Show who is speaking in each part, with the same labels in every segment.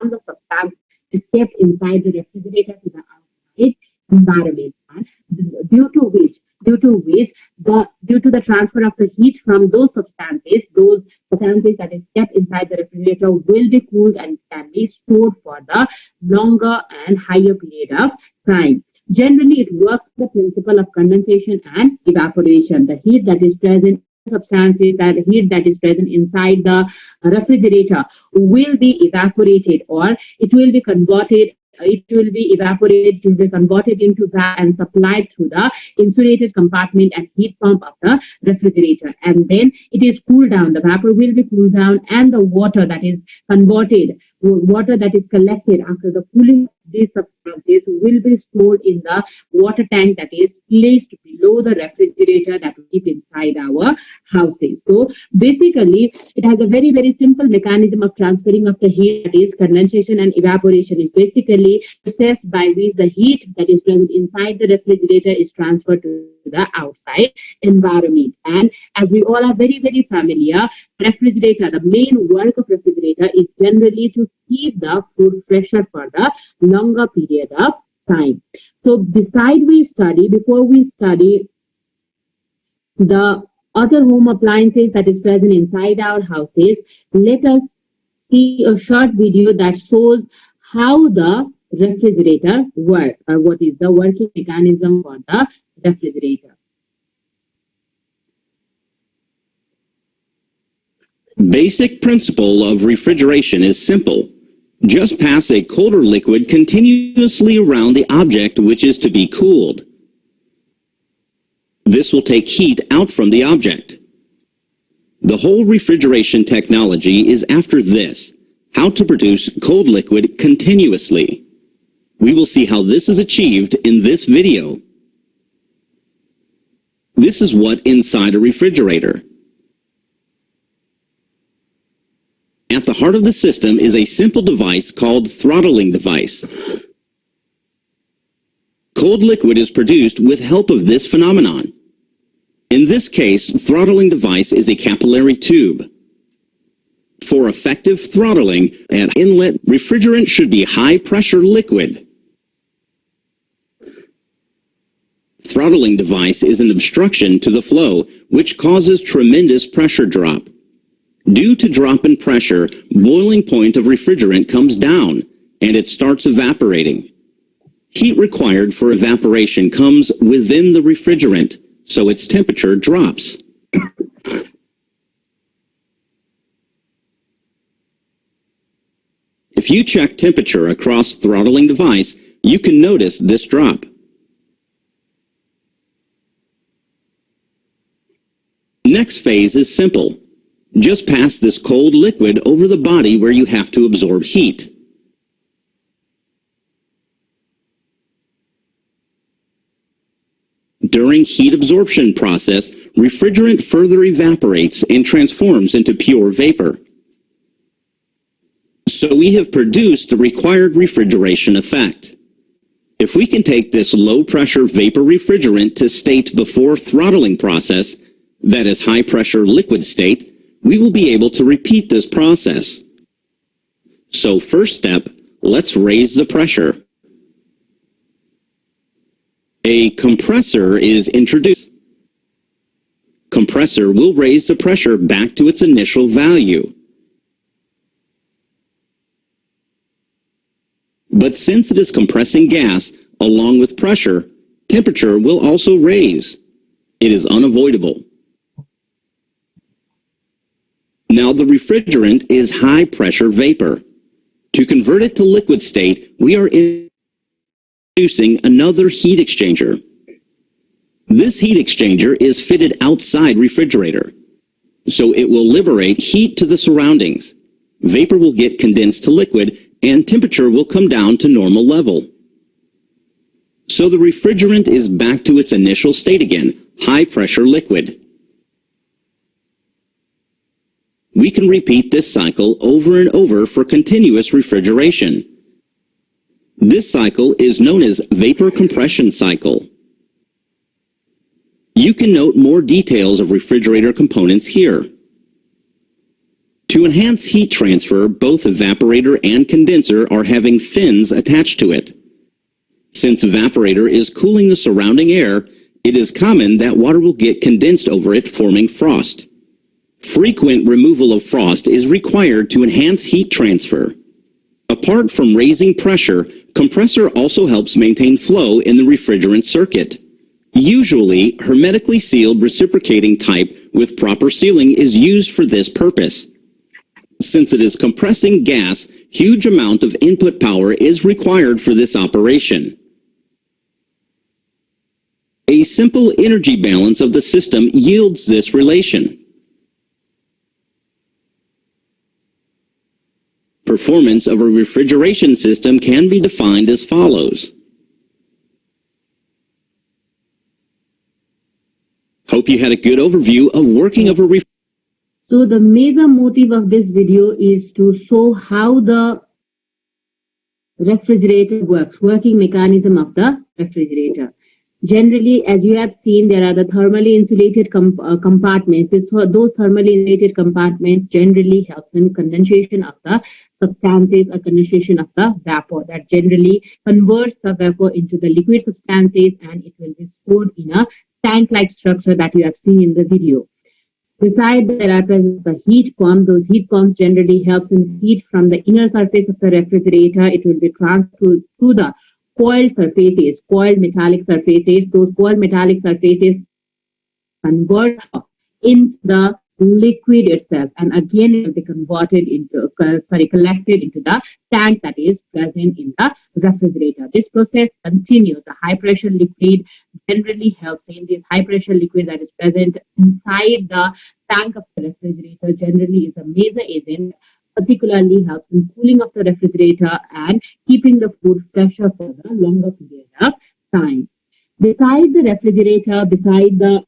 Speaker 1: the substance is kept inside the refrigerator to the outside environment, and due to the transfer of the heat from those substances that is kept inside the refrigerator will be cooled and can be stored for the longer and higher period of time. Generally, it works with the principle of condensation and evaporation. The heat that is present substances, that heat that is present inside the refrigerator will be evaporated, or it will be evaporated to be converted into that and supplied through the insulated compartment and heat pump of the refrigerator, and then it is cooled down. The vapor will be cooled down, and the water that is collected after the cooling of these substances will be stored in the water tank that is placed below the refrigerator that we keep inside our houses. So basically, it has a very, very simple mechanism of transferring of the heat, that is condensation and evaporation is basically process by which the heat that is present inside the refrigerator is transferred to the outside environment. And as we all are very, very familiar, the main work of refrigerator is generally to keep the food fresher for the longer period of time. So before we study the other home appliances that is present inside our houses, let us see a short video that shows how the refrigerator works, or what is the working mechanism for the refrigerator.
Speaker 2: Basic principle of refrigeration is simple. Just pass a colder liquid continuously around the object which is to be cooled. This will take heat out from the object. The whole refrigeration technology is after this: how to produce cold liquid continuously. We will see how this is achieved in this video. This is what inside a refrigerator. At the heart of the system is a simple device called throttling device. Cold liquid is produced with help of this phenomenon. In this case, throttling device is a capillary tube. For effective throttling, an inlet refrigerant should be high-pressure liquid. Throttling device is an obstruction to the flow, which causes tremendous pressure drop. Due to drop in pressure, boiling point of refrigerant comes down, and it starts evaporating. Heat required for evaporation comes within the refrigerant, so its temperature drops. If you check temperature across throttling device, you can notice this drop. Next phase is simple. Just pass this cold liquid over the body where you have to absorb heat. During heat absorption process, refrigerant further evaporates and transforms into pure vapor. So we have produced the required refrigeration effect. If we can take this low-pressure vapor refrigerant to state before throttling process, that is high-pressure liquid state, we will be able to repeat this process. So first step, let's raise the pressure. A compressor is introduced. Compressor will raise the pressure back to its initial value. But since it is compressing gas, along with pressure, temperature will also raise. It is unavoidable. Now the refrigerant is high-pressure vapor. To convert it to liquid state, we are introducing another heat exchanger. This heat exchanger is fitted outside refrigerator, so it will liberate heat to the surroundings. Vapor will get condensed to liquid, and temperature will come down to normal level. So the refrigerant is back to its initial state again, high-pressure liquid. We can repeat this cycle over and over for continuous refrigeration. This cycle is known as vapor compression cycle. You can note more details of refrigerator components here. To enhance heat transfer, both evaporator and condenser are having fins attached to it. Since evaporator is cooling the surrounding air, it is common that water will get condensed over it, forming frost. Frequent removal of frost is required to enhance heat transfer. Apart from raising pressure, compressor also helps maintain flow in the refrigerant circuit. Usually, hermetically sealed reciprocating type with proper sealing is used for this purpose. Since it is compressing gas, huge amount of input power is required for this operation. A simple energy balance of the system yields this relation. Performance of a refrigeration system can be defined as follows. Hope you had a good overview of working of a refrigerator.
Speaker 1: So the major motive of this video is to show how the refrigerator works, working mechanism of the refrigerator. Generally, as you have seen, there are the thermally insulated compartments. Those thermally insulated compartments generally helps in condensation of the substances or condensation of the vapor that generally converts the vapor into the liquid substances, and it will be stored in a tank-like structure that you have seen in the video. Besides, there are present the heat pump. Those heat pumps generally helps in heat from the inner surface of the refrigerator. It will be transferred through the coiled surfaces, coiled metallic surfaces. Those coiled metallic surfaces convert into the liquid itself, and again it will be collected into the tank that is present in the refrigerator. This process continues. The high pressure liquid generally helps in this high pressure liquid that is present inside the tank of the refrigerator generally is a major agent, particularly helps in cooling of the refrigerator and keeping the food fresher for the longer period of time. Beside the refrigerator, beside the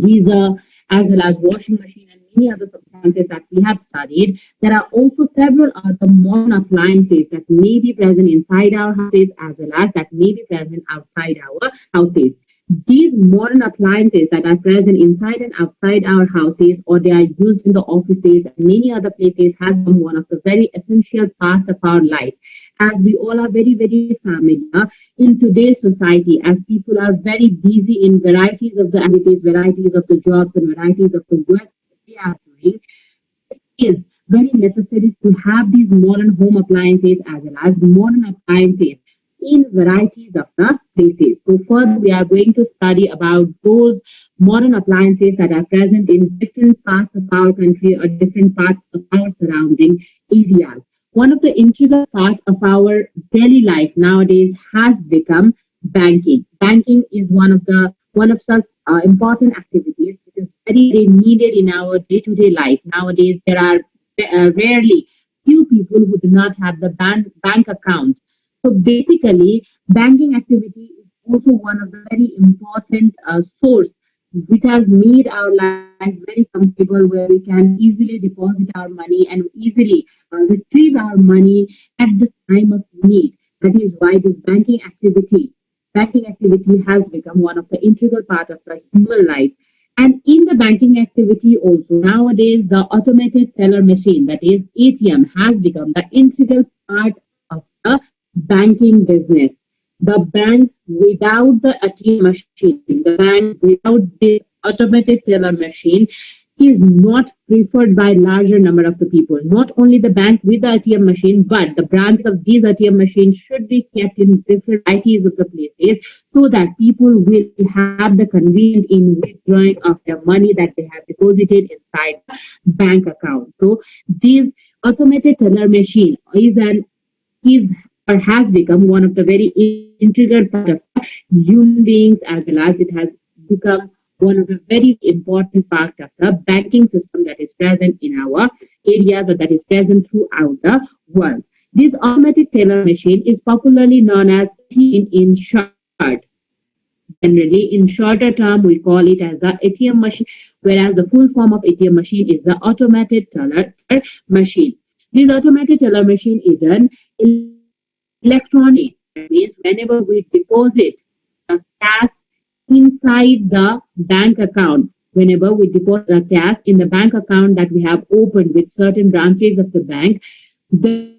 Speaker 1: geyser, as well as washing machine and many other substances that we have studied, there are also several other modern appliances that may be present inside our houses as well as that may be present outside our houses. These modern appliances that are present inside and outside our houses, or they are used in the offices and many other places, has been one of the very essential parts of our life. As we all are very, very familiar in today's society, as people are very busy in varieties of the activities, varieties of the jobs, and varieties of the work that they are doing, it is very necessary to have these modern home appliances as well as modern appliances in varieties of the places. So further, we are going to study about those modern appliances that are present in different parts of our country or different parts of our surrounding areas. One of the integral parts of our daily life nowadays has become banking. Banking is one of such important activities. It is very, very needed in our day-to-day life. Nowadays, there are rarely few people who do not have the bank account. So basically, banking activity is also one of the very important source which has made our life very comfortable, where we can easily deposit our money and easily retrieve our money at the time of need. That is why this banking activity has become one of the integral part of the human life. And in the banking activity also, nowadays, the automated teller machine, that is ATM, has become the integral part of the banking business. The banks without the ATM machine, the bank without the automated teller machine is not preferred by larger number of the people. Not only the bank with the ATM machine, but the branches of these ATM machines should be kept in different varieties of the places so that people will have the convenience in withdrawing of their money that they have deposited inside the bank account. So this automated teller machine has become one of the very integral part of human beings, as well as it has become one of the very important part of the banking system that is present in our areas or that is present throughout the world. This automatic teller machine is popularly known as ATM in short. Generally, in shorter term, we call it as the ATM machine, whereas the full form of ATM machine is the automated teller machine. This automated teller machine is an electronic. That means whenever we deposit the cash inside the bank account, whenever we deposit the cash in the bank account that we have opened with certain branches of the bank, the